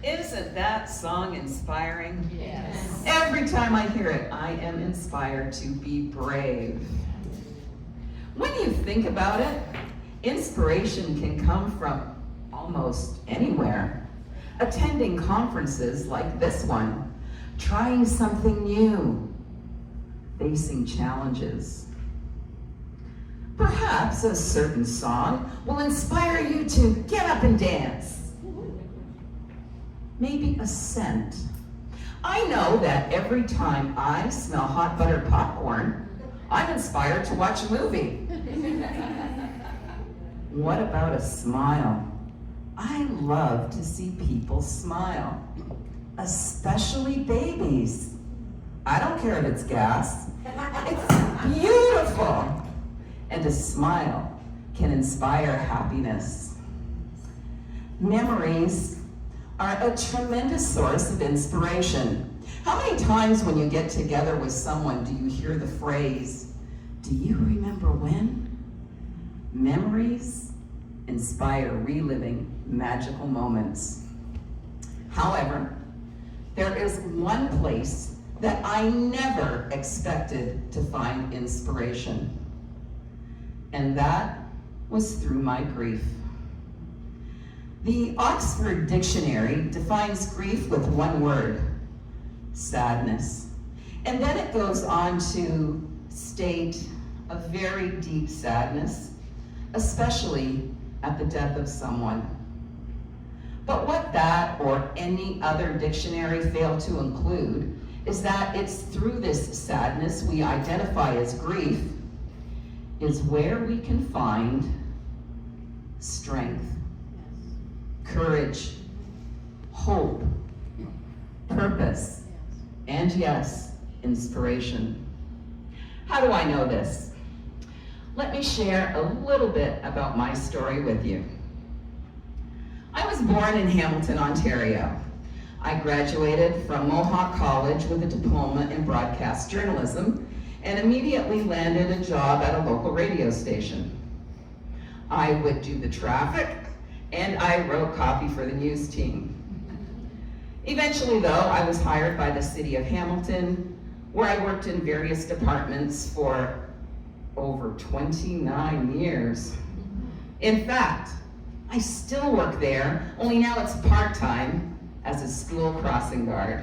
Isn't that song inspiring? Yes. Every time I hear it, I am inspired to be brave. When you think about it, inspiration can come from almost anywhere. Attending conferences like this one, trying something new, facing challenges. Perhaps a certain song will inspire you to get up and dance. Maybe a scent. I know that every time I smell hot buttered popcorn, I'm inspired to watch a movie. What about a smile? I love to see people smile, especially babies. I don't care if it's gas. It's beautiful. And a smile can inspire happiness. Memories are a tremendous source of inspiration. How many times when you get together with someone do you hear the phrase, "Do you remember when?" Memories inspire reliving magical moments. However, there is one place that I never expected to find inspiration, and that was through my grief. The Oxford Dictionary defines grief with one word: sadness. And then it goes on to state a very deep sadness, especially at the death of someone. But what that or any other dictionary fail to include is that it's through this sadness we identify as grief is where we can find strength, courage, hope, purpose, and yes, inspiration. How do I know this? Let me share a little bit about my story with you. I was born in Hamilton, Ontario. I graduated from Mohawk College with a diploma in broadcast journalism and immediately landed a job at a local radio station. I would do the traffic, and I wrote copy for the news team. Eventually, though, I was hired by the city of Hamilton, where I worked in various departments for over 29 years. In fact, I still work there, only now it's part-time as a school crossing guard.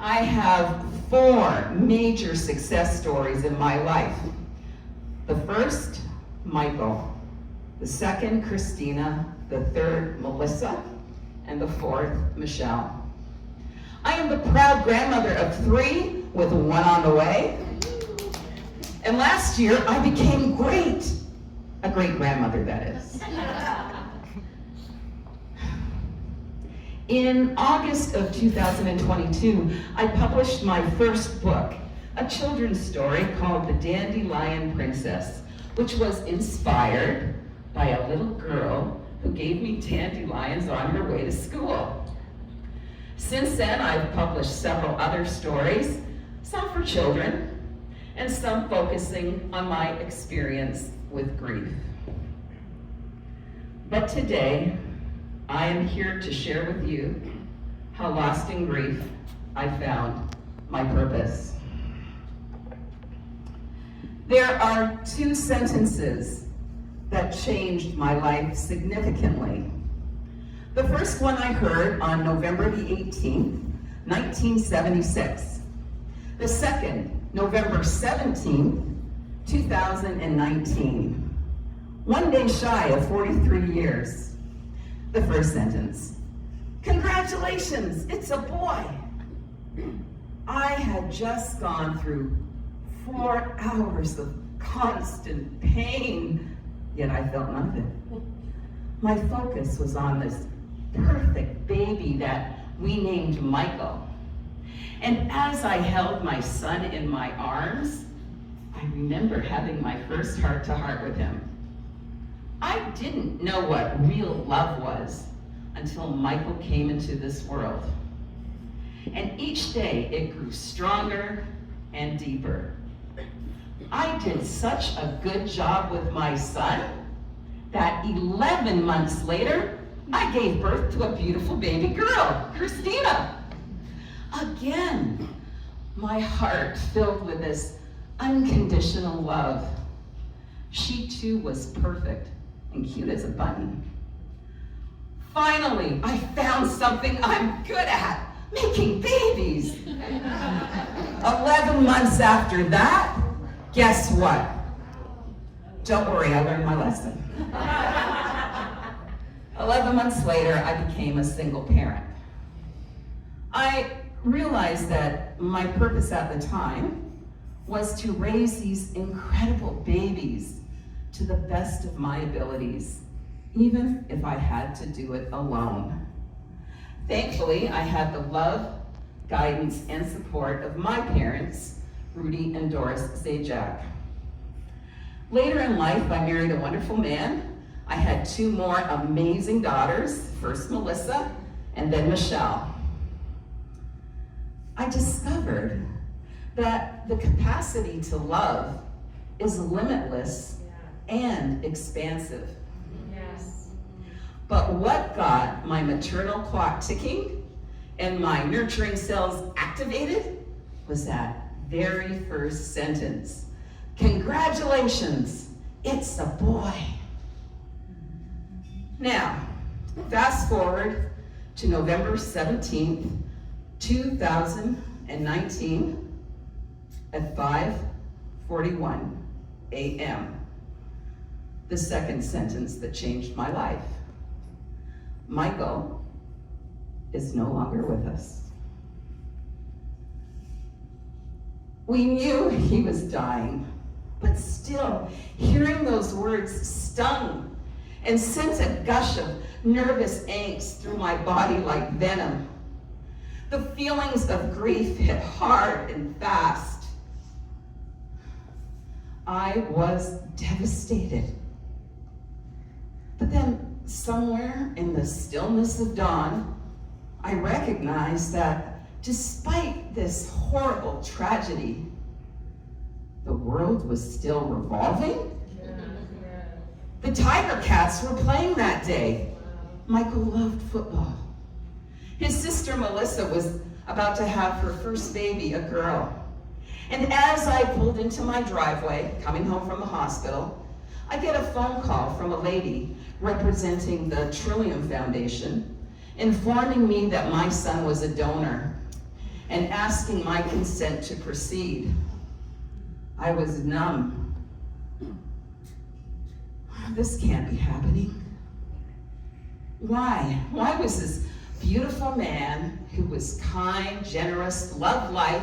I have 4 major success stories in my life. The first, Michael. The second, Christina. The third, Melissa. And the fourth, Michelle. I am the proud grandmother of 3 with 1 on the way. And last year, I became great. A great grandmother, that is. In August of 2022, I published my first book, a children's story called The Dandelion Princess, which was inspired by a little girl who gave me dandelions on her way to school. Since then, I've published several other stories, some for children, and some focusing on my experience with grief. But today, I am here to share with you how lost in grief I found my purpose. There are 2 sentences that changed my life significantly. The first one I heard on November the 18th, 1976. The second, November 17th, 2019. One day shy of 43 years. The first sentence, "Congratulations, it's a boy." I had just gone through 4 hours of constant pain, yet I felt none of it. My focus was on this perfect baby that we named Michael. And as I held my son in my arms, I remember having my first heart-to-heart with him. I didn't know what real love was until Michael came into this world. And each day it grew stronger and deeper. I did such a good job with my son that 11 months later, I gave birth to a beautiful baby girl, Christina. Again, my heart filled with this unconditional love. She too was perfect and cute as a button. Finally, I found something I'm good at, making babies. 11 months after that, guess what? Don't worry, I learned my lesson. 11 months later, I became a single parent. I realized that my purpose at the time was to raise these incredible babies to the best of my abilities, even if I had to do it alone. Thankfully, I had the love, guidance, and support of my parents, Rudy and Doris Zajac. Later in life, I married a wonderful man. I had 2 more amazing daughters, first Melissa and then Michelle. I discovered that the capacity to love is limitless and expansive. Yes. But what got my maternal clock ticking and my nurturing cells activated was that very first sentence. Congratulations, it's a boy. Now, fast forward to November 17th, 2019 at 5:41 a.m. The second sentence that changed my life. Michael is no longer with us. We knew he was dying, but still, hearing those words stung and sent a gush of nervous angst through my body like venom. The feelings of grief hit hard and fast. I was devastated. But then, somewhere in the stillness of dawn, I recognized that despite this horrible tragedy, the world was still revolving. The Tiger Cats were playing that day. Michael loved football. His sister Melissa was about to have her first baby, a girl. And as I pulled into my driveway, coming home from the hospital, I get a phone call from a lady representing the Trillium Foundation, informing me that my son was a donor and asking my consent to proceed. I was numb. This can't be happening. Why? Why was this beautiful man who was kind, generous, loved life,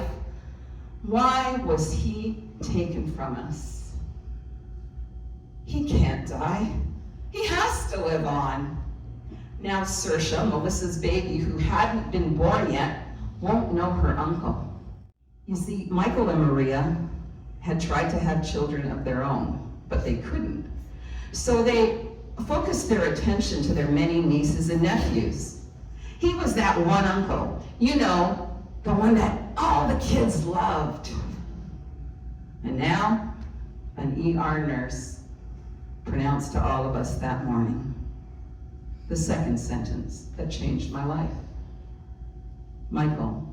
why was he taken from us? He can't die. He has to live on. Now Saoirse, Melissa's baby, who hadn't been born yet, won't know her uncle. You see, Michael and Maria had tried to have children of their own, but they couldn't. So they focused their attention to their many nieces and nephews. He was that one uncle, you know, the one that all the kids loved. And now, an ER nurse pronounced to all of us that morning the second sentence that changed my life. Michael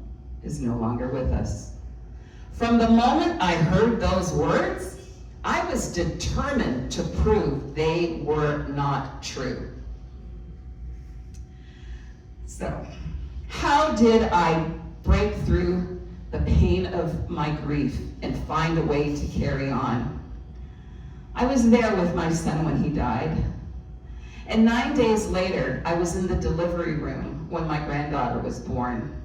is no longer with us. From the moment I heard those words, I was determined to prove they were not true. So, how did I break through the pain of my grief and find a way to carry on? I was there with my son when he died. And 9 days later, I was in the delivery room when my granddaughter was born.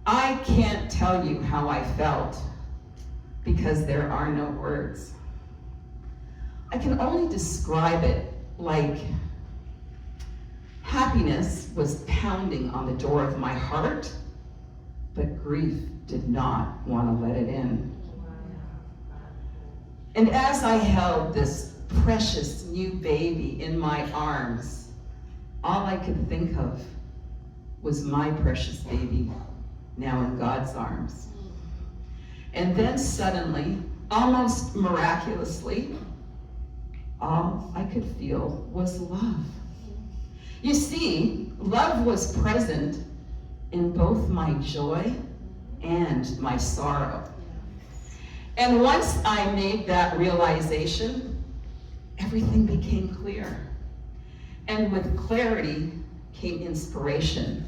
I can't tell you how I felt because there are no words. I can only describe it like happiness was pounding on the door of my heart, but grief did not want to let it in. And as I held this precious new baby in my arms, all I could think of was my precious baby now in God's arms. And then suddenly, almost miraculously, all I could feel was love. You see, love was present in both my joy and my sorrow. And once I made that realization, everything became clear. And with clarity came inspiration.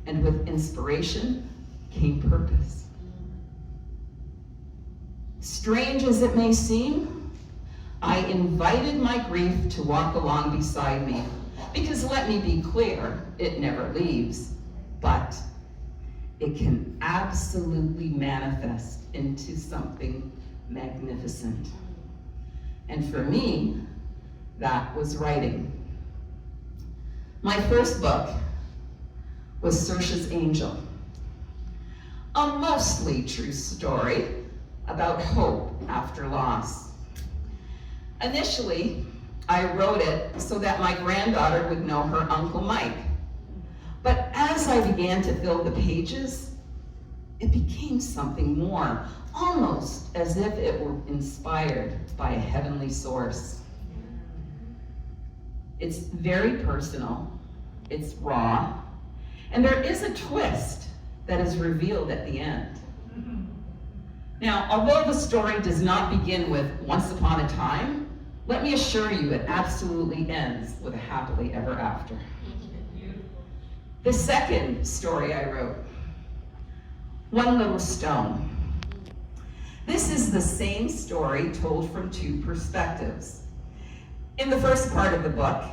And with inspiration came purpose. Strange as it may seem, I invited my grief to walk along beside me. Because let me be clear, it never leaves, but it can absolutely manifest into something magnificent. And for me, that was writing. My first book was Saoirse's Angel, a mostly true story about hope after loss. Initially, I wrote it so that my granddaughter would know her Uncle Mike. But as I began to fill the pages, it became something more, almost as if it were inspired by a heavenly source. It's very personal, it's raw, and there is a twist that is revealed at the end. Now, although the story does not begin with once upon a time, let me assure you it absolutely ends with a happily ever after. The second story I wrote, One Little Stone. This is the same story told from two perspectives. In the first part of the book,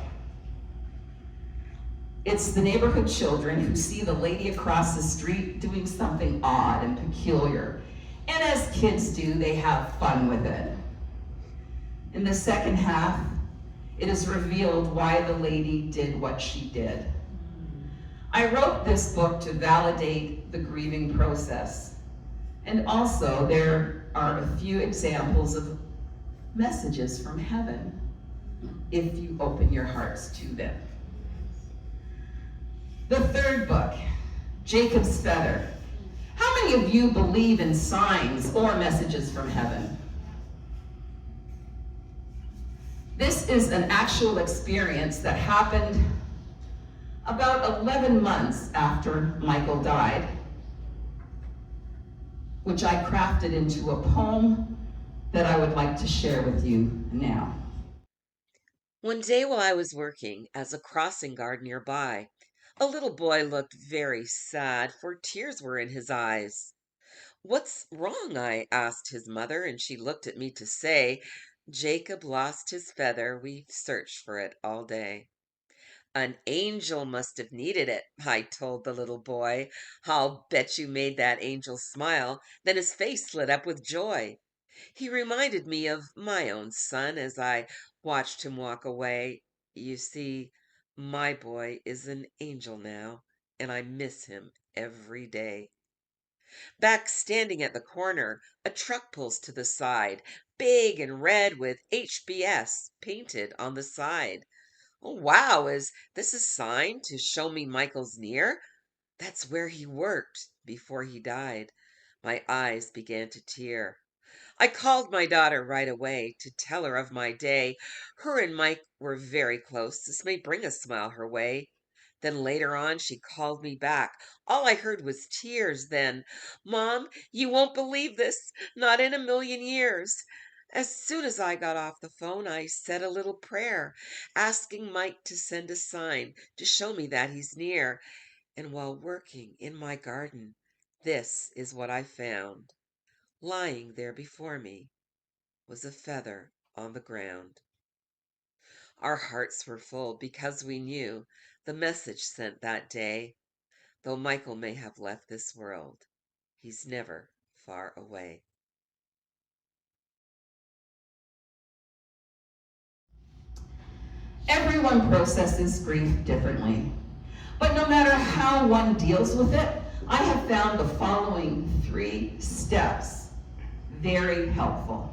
it's the neighborhood children who see the lady across the street doing something odd and peculiar. And as kids do, they have fun with it. In the second half, it is revealed why the lady did what she did. I wrote this book to validate the grieving process. And also, there are a few examples of messages from heaven if you open your hearts to them. The third book, Jacob's Feather. How many of you believe in signs or messages from heaven? This is an actual experience that happened about 11 months after Michael died, which I crafted into a poem that I would like to share with you now. One day while I was working as a crossing guard nearby, a little boy looked very sad, for tears were in his eyes. "What's wrong?" I asked his mother, and she looked at me to say, "Jacob lost his feather. We've searched for it all day." "An angel must have needed it," I told the little boy. "I'll bet you made that angel smile." Then his face lit up with joy. He reminded me of my own son as I watched him walk away. You see, my boy is an angel now, and I miss him every day. Back standing at the corner, a truck pulls to the side, big and red with HBS painted on the side. "Oh, wow, is this a sign to show me Michael's near?" That's where he worked before he died. My eyes began to tear. I called my daughter right away to tell her of my day. Her and Mike were very close. This may bring a smile her way. Then later on, she called me back. All I heard was tears then. "Mom, you won't believe this. Not in a million years." As soon as I got off the phone, I said a little prayer, asking Mike to send a sign to show me that he's near. And while working in my garden, this is what I found. Lying there before me was a feather on the ground. Our hearts were full because we knew the message sent that day. Though Michael may have left this world, he's never far away. Everyone processes grief differently. But no matter how one deals with it, I have found the following 3 steps very helpful.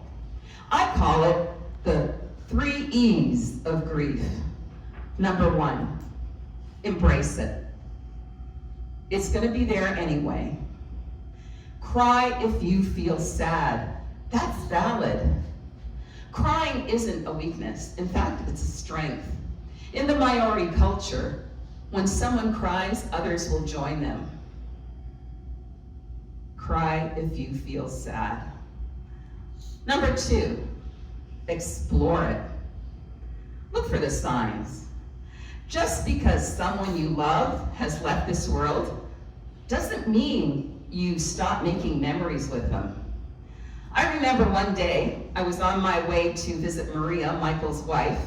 I call it the 3 E's of grief. Number 1, embrace it. It's going to be there anyway. Cry if you feel sad. That's valid. Crying isn't a weakness. In fact, it's a strength. In the Maori culture, when someone cries, others will join them. Cry if you feel sad. Number 2, explore it. Look for the signs. Just because someone you love has left this world doesn't mean you stop making memories with them. I remember one day I was on my way to visit Maria, Michael's wife,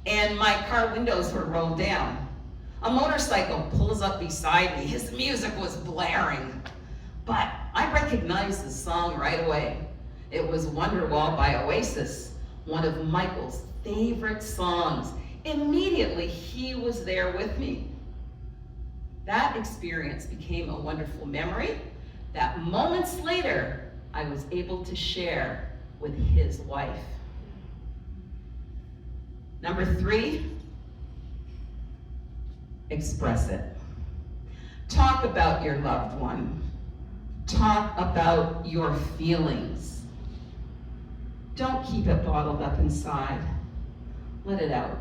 and my car windows were rolled down. A motorcycle pulls up beside me. His music was blaring, but I recognized the song right away. It was Wonderwall by Oasis, one of Michael's favorite songs. Immediately, he was there with me. That experience became a wonderful memory that moments later, I was able to share with his wife. Number 3, express it. Talk about your loved one. Talk about your feelings. Don't keep it bottled up inside. Let it out.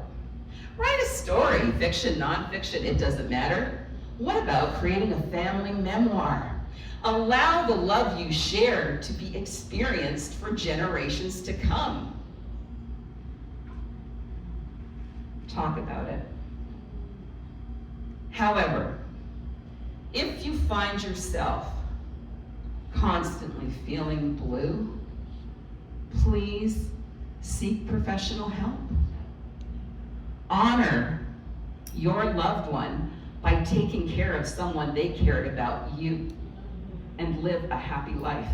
Write a story, fiction, nonfiction, it doesn't matter. What about creating a family memoir? Allow the love you share to be experienced for generations to come. Talk about it. However, if you find yourself constantly feeling blue, please seek professional help. Honor your loved one by taking care of someone they cared about you, and live a happy life.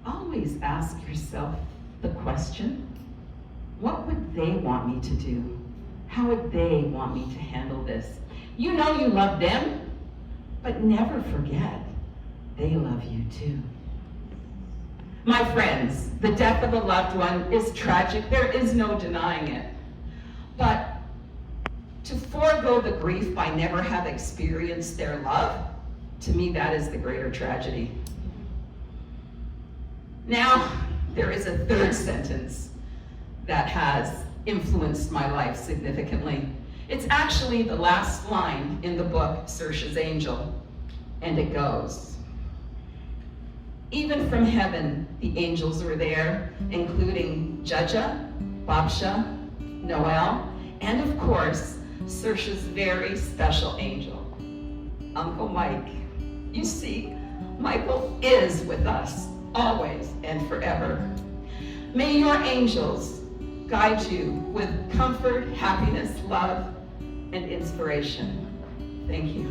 Always ask yourself the question, what would they want me to do? How would they want me to handle this? You know you love them, but never forget they love you too. My friends, the death of a loved one is tragic. There is no denying it. But to forego the grief by never have experienced their love, to me that is the greater tragedy. Now, there is a third sentence that has influenced my life significantly. It's actually the last line in the book, Saoirse's Angel, and it goes, even from heaven, the angels were there, including Jaja, Babsha, Noel, and of course, Saoirse's very special angel, Uncle Mike. You see, Michael is with us, always and forever. May your angels guide you with comfort, happiness, love, and inspiration. Thank you.